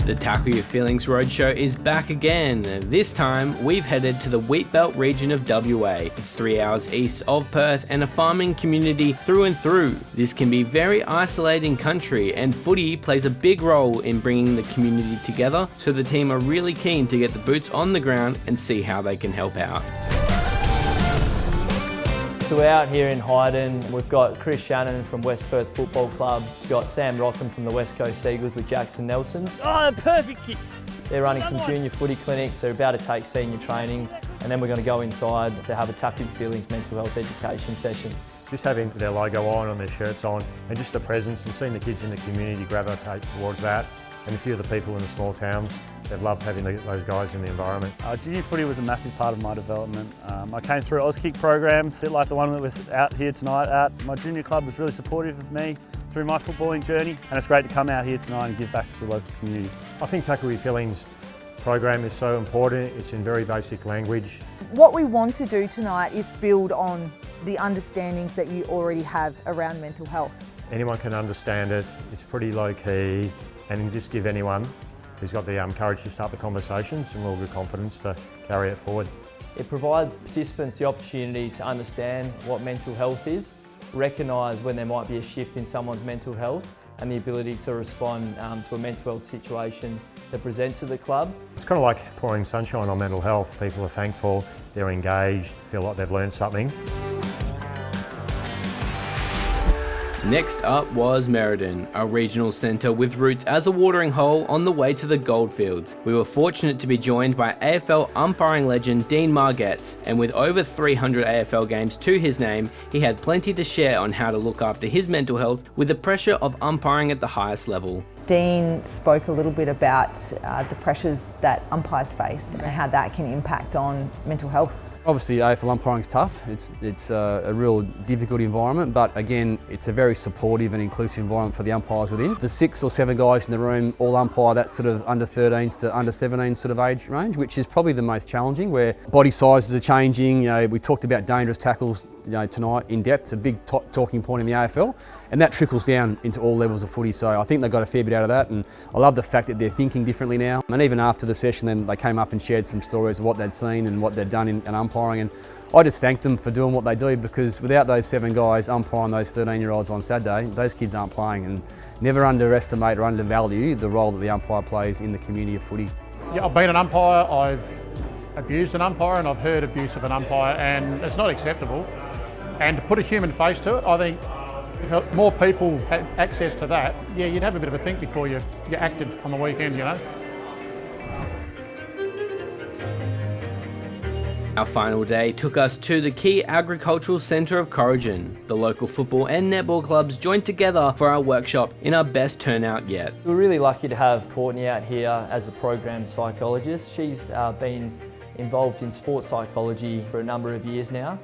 The Tackle Your Feelings Roadshow is back again. This time, we've headed to the wheatbelt region of WA. It's 3 hours east of Perth and a farming community through and through. This can be very isolating country, and footy plays a big role in bringing the community together, so the team are really keen to get the boots on the ground and see how they can help out. So we're out here in Hyden. We've got Chris Shannon from West Perth Football Club. We've got Sam Rotham from the West Coast Eagles with Jackson Nelson. Oh, perfect kick. They're running some junior footy clinics. They're about to take senior training, and then we're going to go inside to have a Tackle Your Feelings mental health education session. Just having their logo on their shirts on, and just the presence and seeing the kids in the community gravitate towards that. And a few of the people in the small towns, they've loved having those guys in the environment. Junior footy was a massive part of my development. I came through Auskick programs, a bit like the one that was out here tonight at. My junior club was really supportive of me through my footballing journey, and it's great to come out here tonight and give back to the local community. I think Tackle Your Feelings program is so important. It's in very basic language. What we want to do tonight is build on the understandings that you already have around mental health. Anyone can understand it. It's pretty low key, and just give anyone who's got the courage to start the conversation some real good confidence to carry it forward. It provides participants the opportunity to understand what mental health is, recognise when there might be a shift in someone's mental health, and the ability to respond to a mental health situation that presents at the club. It's kind of like pouring sunshine on mental health. People are thankful, they're engaged, feel like they've learned something. Next up was Merredin, a regional centre with roots as a watering hole on the way to the goldfields. We were fortunate to be joined by AFL umpiring legend Dean Margetts, and with over 300 AFL games to his name, he had plenty to share on how to look after his mental health with the pressure of umpiring at the highest level. Dean spoke a little bit about the pressures that umpires face and how that can impact on mental health. Obviously AFL umpiring is tough, it's a real difficult environment, but again it's a very supportive and inclusive environment for the umpires within. The 6 or 7 guys in the room all umpire that sort of under 13s to under 17 sort of age range, which is probably the most challenging, where body sizes are changing. You know, we talked about dangerous tackles tonight in depth. It's a big talking point in the AFL, and that trickles down into all levels of footy, so I think they got a fair bit out of that, and I love the fact that they're thinking differently now. And even after the session then they came up and shared some stories of what they'd seen and what they'd done in umpiring, and I just thanked them for doing what they do, because without those 7 guys umpiring those 13-year-olds on Saturday, those kids aren't playing. And never underestimate or undervalue the role that the umpire plays in the community of footy. Yeah, I've been an umpire, I've abused an umpire, and I've heard abuse of an umpire, and it's not acceptable. And to put a human face to it, I think if more people had access to that, yeah, you'd have a bit of a think before you acted on the weekend, you know. Our final day took us to the key agricultural centre of Corrigan. The local football and netball clubs joined together for our workshop in our best turnout yet. We're really lucky to have Courtney out here as the program psychologist. She's been involved in sports psychology for a number of years now.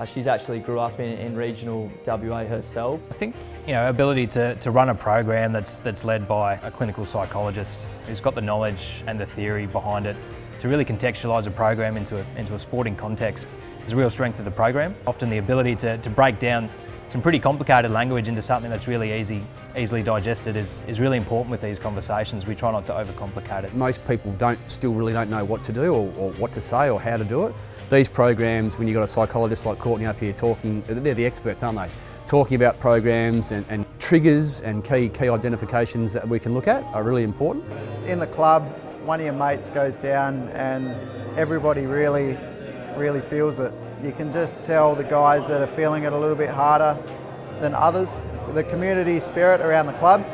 She's actually grew up in regional WA herself. I think ability to run a program that's led by a clinical psychologist who's got the knowledge and the theory behind it to really contextualise a program into a sporting context is a real strength of the program. Often the ability to break down some pretty complicated language into something that's really easily digested is really important with these conversations. We try not to overcomplicate it. Most people still really don't know what to do or what to say or how to do it. These programs, when you've got a psychologist like Courtney up here talking, they're the experts, aren't they? Talking about programs and triggers and key identifications that we can look at are really important. In the club, one of your mates goes down and everybody really feels it. You can just tell the guys that are feeling it a little bit harder than others. The community spirit around the club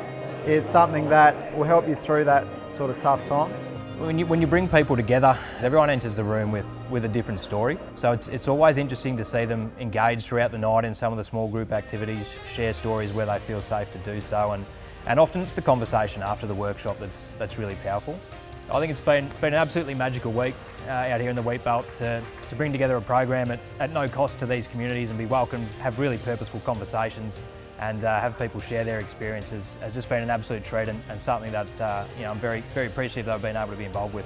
is something that will help you through that sort of tough time. When you bring people together, everyone enters the room with a different story. So it's always interesting to see them engage throughout the night in some of the small group activities, share stories where they feel safe to do so, and often it's the conversation after the workshop that's really powerful. I think it's been an absolutely magical week out here in the wheatbelt to bring together a program at no cost to these communities and be welcomed, have really purposeful conversations, and have people share their experiences has just been an absolute treat and something that I'm very, very appreciative that I've been able to be involved with.